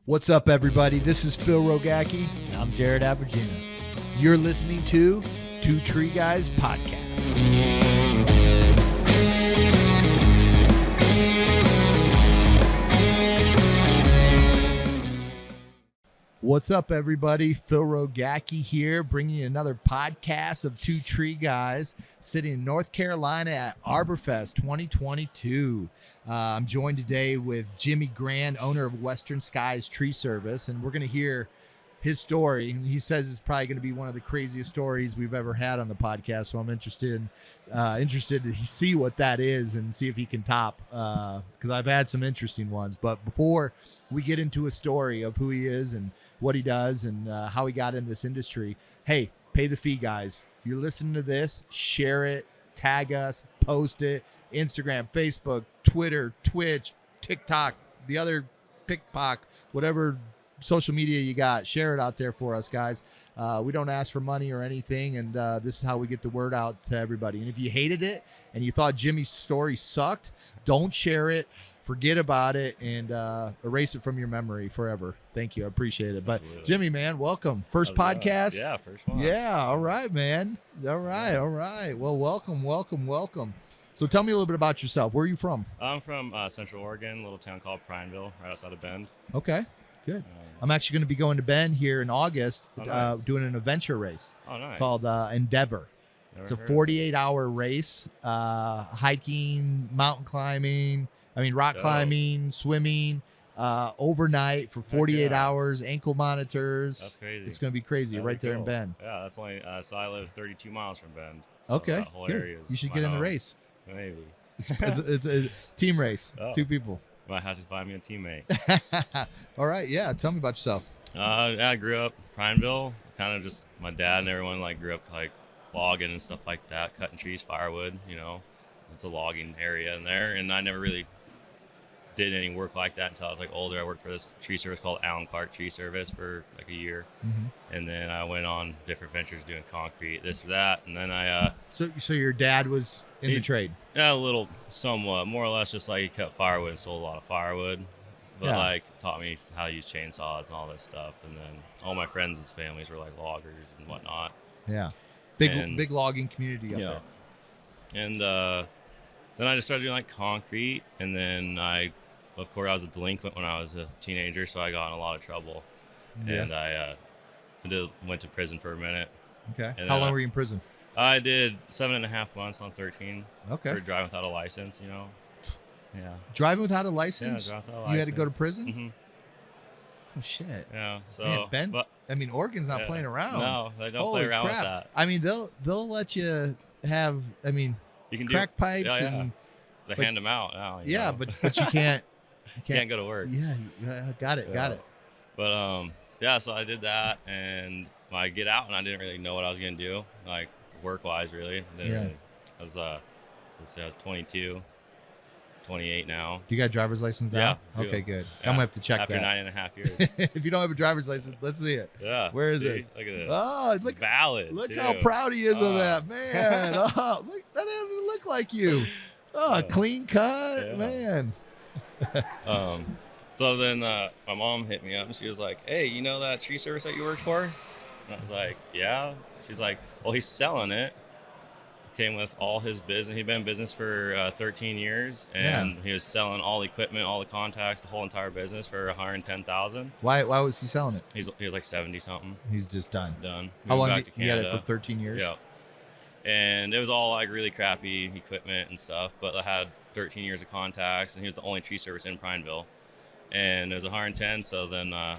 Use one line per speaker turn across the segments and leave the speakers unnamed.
What's up, everybody? This is Phil Rogacki.
And I'm Jared Abergina.
You're listening to Two Tree Guys Podcast. What's up, everybody? Phil Rogacki here, bringing you another podcast of Two Tree Guys, sitting in North Carolina at Arborfest 2022. I'm joined today with Jimmy Grand, owner of Western Skies Tree Service, and we're going to hear his story. He says it's probably going to be one of the craziest stories we've ever had on the podcast, so I'm interested to see what that is and see if he can top, because I've had some interesting ones. But before we get into a story of who he is and what he does and how he got in this industry, hey, pay the fee, guys. You're listening to this, share it, tag us, post it, Instagram, Facebook, Twitter, Twitch, TikTok, the other pickpock, whatever social media you got, share it out there for us, guys. We don't ask for money or anything, and this is how we get the word out to everybody. And if you hated it and you thought Jimmy's story sucked, don't share it, forget about it, and erase it from your memory forever. Thank you. I appreciate it. But
Absolutely.
Jimmy, man, welcome. First podcast.
Yeah, first one.
Yeah, all right, man. All right. Well, welcome. So tell me a little bit about yourself. Where are you from?
I'm from Central Oregon, a little town called Prineville, right outside of Bend.
Okay, good. I'm actually going to be going to Bend here in August,
nice.
doing an adventure race
Nice.
called Endeavor.
Never
It's a
heard of it.
48-hour race, hiking, mountain climbing, rock
Dope.
climbing, swimming, overnight for 48
yeah.
hours, ankle monitors.
That's crazy.
It's going to be crazy
That'd
right
be
there in
cool.
Bend.
Yeah, that's only, so I live 32 miles from Bend. So
Okay,
that whole
good.
area is
You should
my
get in the
home.
race.
Maybe.
It's a team race,
Oh.
2 people.
Might have to find me a teammate.
All right, yeah. Tell me about yourself.
Yeah, I grew up Prineville. Kind of just my dad and everyone grew up logging and stuff like that, cutting trees, firewood. It's a logging area in there, and I never really did any work like that until I was older. I worked for this tree service called Allen Clark Tree Service for a year, and then I went on different ventures doing concrete, this or that, and then I
So your dad was in the trade.
a little, somewhat, more or less, just he cut firewood and sold a lot of firewood. But
Yeah.
taught me how to use chainsaws and all this stuff. And then all my friends' families were loggers and whatnot.
Yeah,
And-
big logging community up
Yeah.
there.
And then I just started doing concrete. And then of course, I was a delinquent when I was a teenager, so I got in a lot of trouble.
Yeah.
And I went to prison for a minute.
Okay.
and
How
then
long
I-
were you in prison?
I did 7.5 months on 13
Okay.
for driving without a license. Yeah.
Driving without a
Yeah,
license?
driving without a license.
You had to go to prison?
hmm
Oh, shit.
Yeah. So,
Man, Ben,
but
Oregon's not
yeah.
playing around.
No, they don't
Holy
play around
crap.
with that.
They'll let you have,
You can
crack pipes
yeah.
and
They
but-
hand them out now.
yeah,
know.
but you can't. You
can't go to work.
Yeah, got it.
But yeah, so I did that, and I get out, and I didn't really know what I was gonna do, work wise, really.
Yeah.
I was let's say I was 22, 28 now.
Do you got a driver's license now?
Yeah,
Okay,
do.
good.
Yeah,
I'm gonna have to check
after
that.
9.5 years.
If you don't have a driver's license, let's see it.
Yeah.
Where is
see?
this?
Look at this.
Oh, look
Valid.
how
too.
proud he is of
Oh.
that, man. Oh, look, that doesn't even look like you. Oh, clean cut,
Yeah.
man.
So then my mom hit me up, and she was like, "Hey, you know that tree service that you worked for?" And I was like, "Yeah." She's like, "Well, he's selling it." Came with all his business. He'd been in business for 13 years, and he was selling all the equipment, all the contacts, the whole entire business for $110,000.
Why was he selling it?
He was 70 something,
He's just done.
done.
How
Moved
long
back
did
to
he had it
Canada.
for 13 years?
Yeah. And it was all really crappy equipment and stuff, but I had 13 years of contacts, and he was the only tree service in Prineville. And it was 110, so then I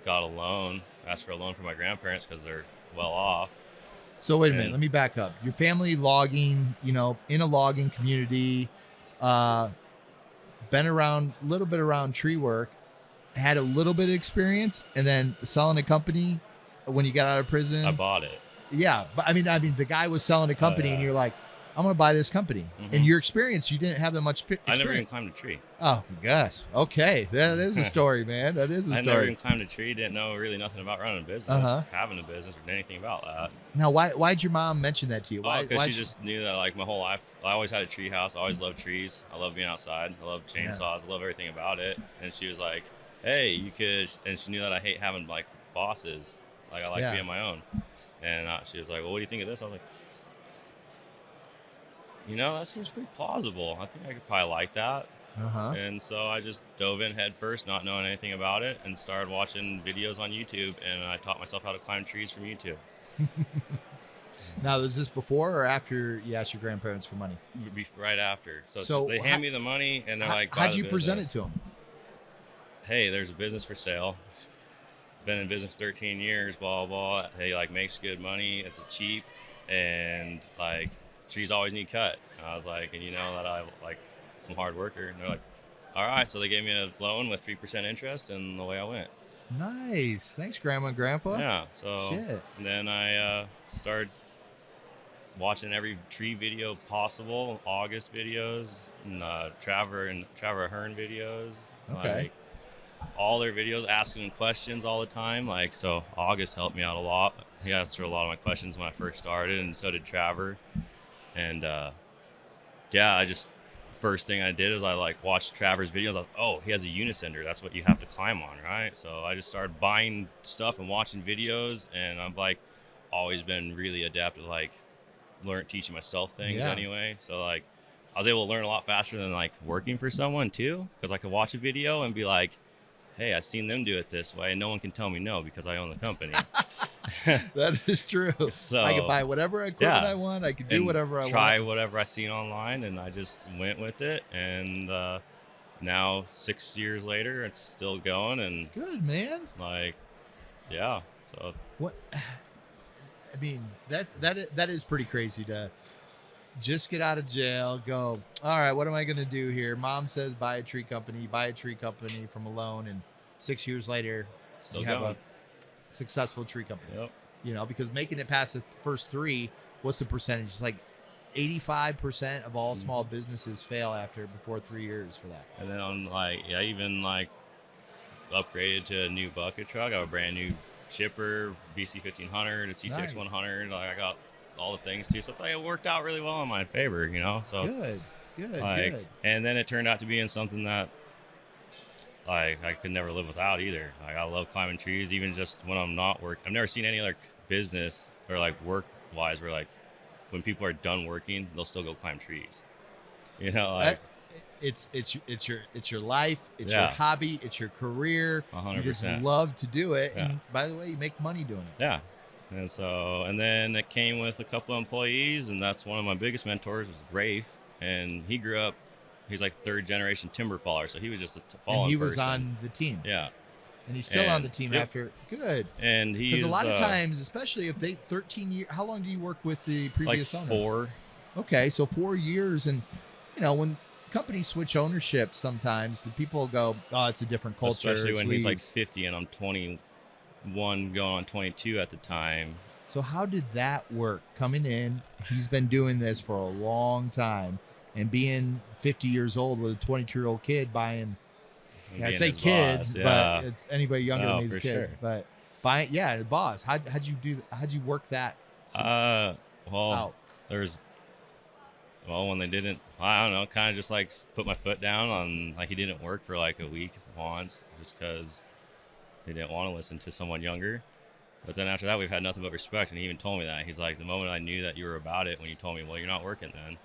got a loan, asked for a loan from my grandparents because they're well off.
So wait a minute,
And-
let me back up. Your family logging, in a logging community, been around a little bit around tree work, had a little bit of experience, and then selling a company when you got out of prison.
I bought it.
Yeah, but I mean, the guy was selling a company,
yeah.
and you're like, I'm gonna buy this company.
Mhm.
In your experience, you didn't have that much experience.
I never even climbed a tree.
Oh gosh. Okay, that is a story, man. That is a
I never
story.
even climbed a tree. Didn't know really nothing about running a business, having a business, or anything about that.
Now, why'd your mom mention that to you? Why?
Because she just knew that my whole life, I always had a tree house. I always loved trees. I love being outside. I love chainsaws. I love everything about it. And she was like, hey, you could, and she knew that I hate having like bosses. Like I like
Yeah.
being my own. And she was like, well, what do you think of this? I was like, that seems pretty plausible. I think I could probably like that.
Uh-huh.
And so I just dove in head first, not knowing anything about it, and started watching videos on YouTube. And I taught myself how to climb trees from YouTube.
Now, was this before or after you asked your grandparents for money?
Right after.
So
they hand me the money, and they're like,
how'd you present it to them?
Hey, there's a business for sale. Been in business 13 years, blah, blah. Hey, like, makes good money. It's cheap. And, like, trees always need cut. And I was like, and you know that I'm a hard worker. And they're like, all right. So they gave me a loan with 3% interest, and away I went.
Nice. Thanks, Grandma and Grandpa.
Yeah. So
Shit.
then I started watching every tree video possible, August videos, and Trevor Ahern videos.
Okay.
Like, all their videos, asking them questions all the time. Like, so August helped me out a lot. He answered a lot of my questions when I first started, and so did Trevor. And first thing I did is I like watched Trevor's videos. I was, oh, he has a unisender. That's what you have to climb on, right? So I just started buying stuff and watching videos, and I've like always been really adept at like teaching myself things anyway. So like I was able to learn a lot faster than like working for someone too, because I could watch a video and be like, hey, I've seen them do it this way, and no one can tell me no because I own the company.
That is true.
So
I can buy whatever equipment I want. I can do whatever I want.
Try whatever I seen online, and I just went with it. And now 6 years later, it's still going. And
good, man.
Like, yeah. So
what? I mean, that is pretty crazy to just get out of jail, go, all right, what am I going to do here? Mom says buy a tree company from a loan, and 6 years later,
still
you have a successful tree company.
Yep.
You know, because making it past the first three, what's the percentage? It's like 85% of all small businesses fail before 3 years for that.
And then I'm like, I even like upgraded to a new bucket truck. I have a brand new chipper, BC 1500, a CTX 100. Like I got all the things too, so it's like it worked out really well in my favor, so good. And then it turned out to be in something that like I could never live without either. Like I love climbing trees, even just when I'm not working. I've never seen any other business or like work wise where like when people are done working, they'll still go climb trees, like
it's your life, it's your hobby, it's your career.
100%.
You just love to do it, and by the way, you make money doing it.
Yeah. And then it came with a couple of employees, and that's one of my biggest mentors was Rafe, and he's like third generation timber faller, so he was just a fallen person.
And he was on the team.
Yeah.
And he's still on the team after. Good.
And
because a lot of times, especially if they 13 years, how long do you work with the previous owner?
4.
Okay, so 4 years, and when companies switch ownership, sometimes the people go, oh, it's a different culture.
Especially when he's like 50 and I'm 21 going on 22 at the time.
So how did that work? Coming in, he's been doing this for a long time, and being 50 years old with a 22-year-old kid buying. I say kid,
boss,
but it's anybody younger than me is a kid.
Sure.
But buying, the boss. How'd you work that?
When they didn't, I don't know, kind of just like put my foot down on like he didn't work for like a week once just because he didn't want to listen to someone younger. But then after that, we've had nothing but respect, and he even told me that. He's like, the moment I knew that you were about it when you told me, well, you're not working then.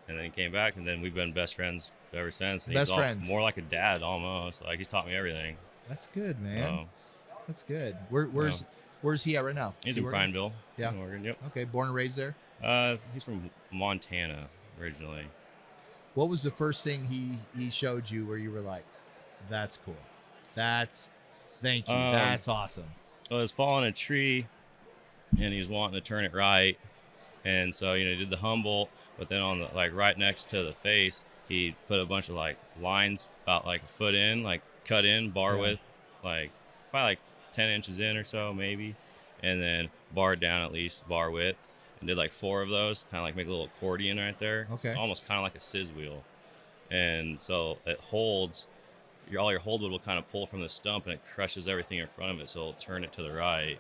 And then he came back, and then we've been best friends ever since. And
best friends.
More like a dad almost. Like he's taught me everything.
That's good, man. That's good. Where's he at right now?
He's in Prineville.
Yeah.
In Oregon. Yep.
Okay. Born and raised there?
He's from Montana originally.
What was the first thing he showed you where you were like, that's cool? Thank you. That's awesome.
Well, I was falling a tree, and he was wanting to turn it right. And so, he did the Humboldt, but then on the, like right next to the face, he put a bunch of like lines about like a foot in, like cut in, bar width, like probably like 10 inches in or so maybe. And then barred down at least bar width, and did like 4 of those, kind of like make a little accordion right there.
Okay.
So almost kind of like a scissor wheel. And so it holds, all your hold wood will kind of pull from the stump, and it crushes everything in front of it, so it'll turn it to the right.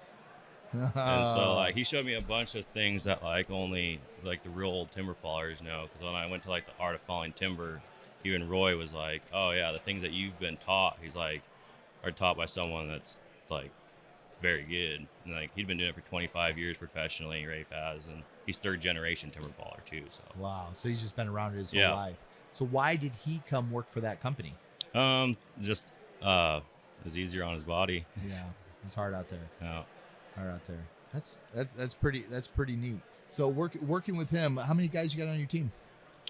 And so like he showed me a bunch of things that like only like the real old timber fallers know. Because when I went to like the art of falling timber, even Roy was like, oh yeah, the things that you've been taught, he's like, are taught by someone that's like very good. And, like, he'd been doing it for 25 years professionally, Rafe has, and he's third generation timber faller too. So
Wow. So he's just been around it his whole
Yeah.
life. So why did he come work for that company?
just it was easier on his body.
Yeah, it's hard out there.
Yeah.
Hard out there. That's pretty neat. So working with him, how many guys you got on your team?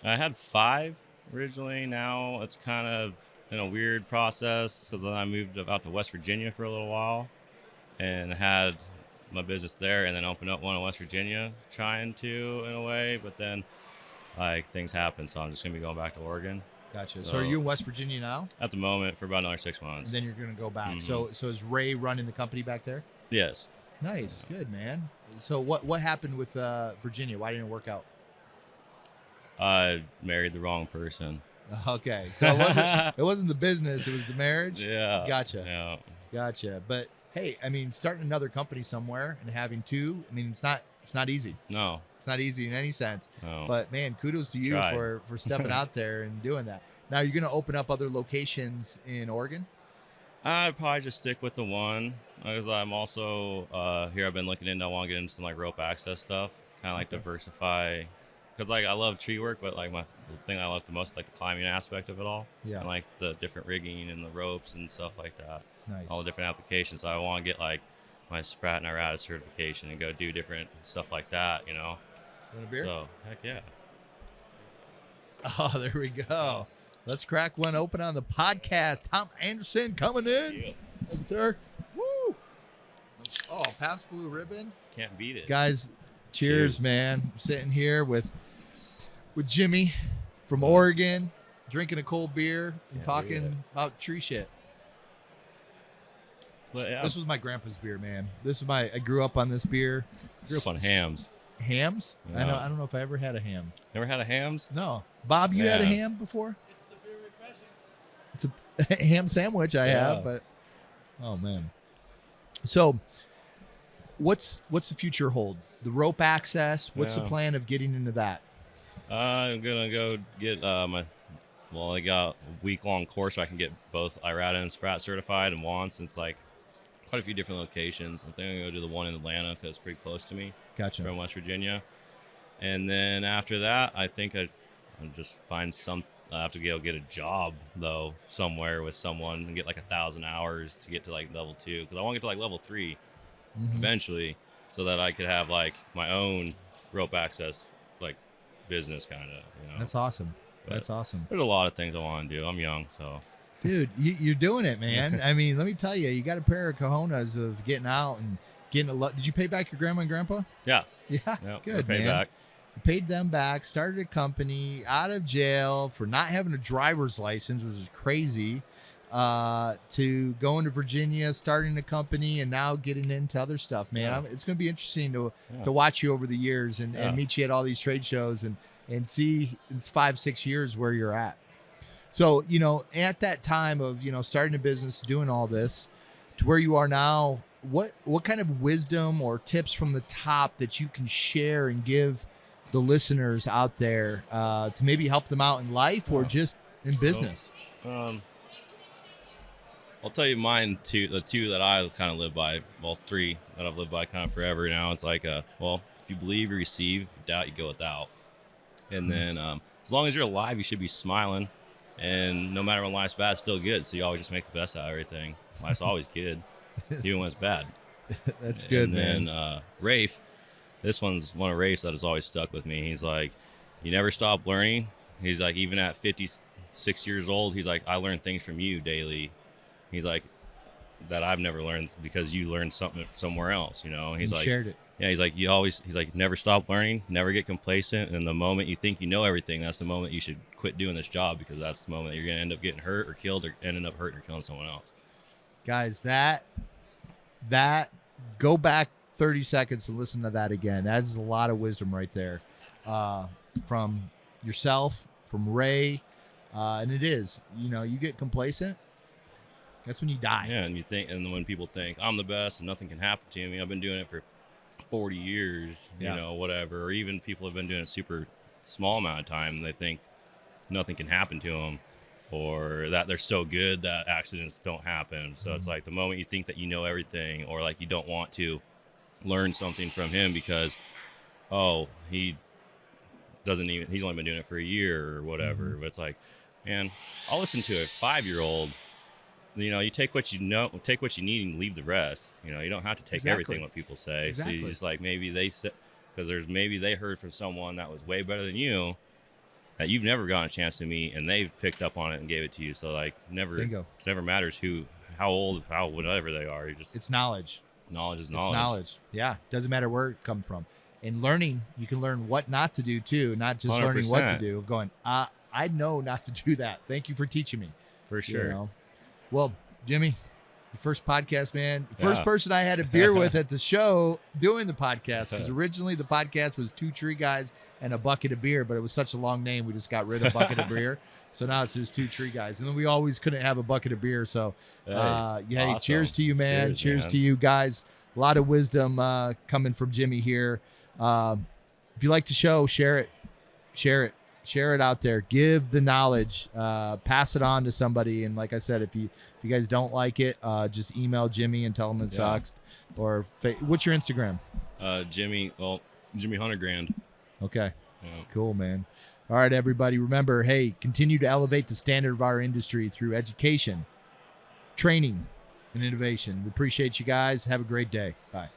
I had 5 originally. Now it's kind of in a weird process because then I moved out to West Virginia for a little while and had my business there, and then opened up one in West Virginia, trying to in a way, but then like things happen, so I'm just gonna be going back to Oregon
Gotcha. So are you in West Virginia now?
at the moment for about another 6 months.
And then you're going to go back.
Mhm.
So is Ray running the company back there?
Yes.
Nice. Good, man. So what happened with Virginia? Why didn't it work out?
I married the wrong person.
Okay. So it wasn't the business, it was the marriage?
Yeah.
Gotcha.
Yeah.
Gotcha. But hey, I mean, starting another company somewhere and having two, I mean, it's not easy.
No.
It's not easy in any sense.
No.
But man, kudos to you
Tried.
for stepping out there and doing that. Now you're going to open up other locations in Oregon?
I'd probably just stick with the one because I'm also here. I've been looking into. I want to get into some like rope access stuff, kind of like
Okay.
diversify. Because like I love tree work, but like the thing I love the most is like the climbing aspect of it all.
Yeah.
And like the different rigging and the ropes and stuff like that.
Nice.
All the different applications. So I want to get like my Spratt and Irata certification and go do different stuff like that. You know.
Want a beer?
So heck yeah.
Oh, there we go. Let's crack one open on the podcast. Tom Anderson coming in.
Yeah.
Thank you, sir. Woo! Oh, Pabst Blue Ribbon.
Can't beat it.
Guys, cheers,
Cheers.
man. I'm sitting here with Jimmy from Oregon, drinking a cold beer and
Can't beat
talking about tree shit.
But yeah,
This was my grandpa's beer, man. I grew up on this beer.
grew up on hams.
Hams? I
Yeah.
don't know if I ever had a ham.
Never had a hams?
No. Bob, you had a
Yeah.
ham before? It's a ham sandwich I
Yeah.
have, but oh man. So what's the future hold? The rope access, what's the
Yeah.
plan of getting into that?
I'm gonna go get I got a week-long course where I can get both Irata and Spratt certified in once. It's like quite a few different locations. I think I'm gonna go do the one in Atlanta because it's pretty close to me
Gotcha.
from West Virginia. And then after that, I think I'll just find I have to go get a job though somewhere with someone and get like 1,000 hours to get to like level 2 because I want to get to like level 3
Mhm.
eventually, so that I could have like my own rope access like business kind of. You know,
That's awesome.
But
That's awesome.
there's a lot of things I want to do. I'm young, so
Dude, you're doing it, man. I mean, let me tell you, you got a pair of cojones of getting out and getting a lot. Did you pay back your grandma and grandpa?
yeah,
Yeah. Good,
pay
man.
back.
Paid them back, started a company, out of jail for not having a driver's license, which is crazy, to going to Virginia, starting a company, and now getting into other stuff, man.
Yeah.
It's going to be interesting to
Yeah.
watch you over the years and
Yeah.
meet you at all these trade shows and see in 5-6 years where you're at. So, at that time of, starting a business, doing all this, to where you are now, what kind of wisdom or tips from the top that you can share and give the listeners out there to maybe help them out in life or
Yeah.
just in business?
I'll tell you mine too. The 2 that I kind of live by, well, 3 that I've lived by kind of forever now. It's like, if you believe, you receive. If you doubt, you go without. And then, as long as you're alive, you should be smiling. And no matter when life's bad, it's still good. So you always just make the best out of everything. Life's always good, even when it's bad.
That's good,
and
man.
then Rafe, this one's one of Rafe's that has always stuck with me. He's like, you never stop learning. He's like, even at 56 years old, he's like, I learn things from you daily. He's like, that I've never learned because you learned something somewhere else, He's
You
like,
shared it.
yeah, he's like, never stop learning, never get complacent. And the moment you think you know everything, that's the moment you should quit doing this job, because that's the moment that you're going to end up getting hurt or killed or ending up hurting or killing someone else.
Guys, that go back 30 seconds and listen to that again. That is a lot of wisdom right there from yourself, from Ray. And it is, you get complacent. That's when you die.
Yeah, and when people think I'm the best and nothing can happen to me, I've been doing it for 40 years,
Yeah.
Whatever. Or even people have been doing it super small amount of time, and they think nothing can happen to them. or that they're so good that accidents don't happen. So it's like the moment you think that you know everything, or like you don't want to learn something from him because, oh, he's only been doing it for a year or whatever. But it's like, man, I'll listen to a 5-year-old. You take what you know, take what you need, and leave the rest. You don't have to take everything what people say. So you just like, maybe they said, because maybe they heard from someone that was way better than you, that you've never gotten a chance to meet, and they picked up on it and gave it to you. So like, it never matters how old, whatever they are.
It's knowledge.
Knowledge is knowledge.
It's knowledge. Yeah, doesn't matter where it comes from. And learning, you can learn what not to do too, not just 100%. Learning what to do. Of going, I know not to do that. Thank you for teaching me.
For sure.
Well, Jimmy, your first podcast, man. First person I had a beer with at the show doing the podcast, because originally the podcast was 2 Tree Guys and a bucket of beer, but it was such a long name, we just got rid of bucket of beer. So now it's just 2 Tree Guys. And then we always couldn't have a bucket of beer. So, awesome. Cheers to you, man. Cheers to you guys. A lot of wisdom coming from Jimmy here. If you like the show, share it. Share it out there. Give the knowledge. Pass it on to somebody. And like I said, if you guys don't like it, just email Jimmy and tell him it sucks. Or what's your Instagram?
Jimmy Hunter Grand.
Okay. Yeah. Cool, man. All right, everybody. Remember, hey, continue to elevate the standard of our industry through education, training, and innovation. We appreciate you guys. Have a great day. Bye.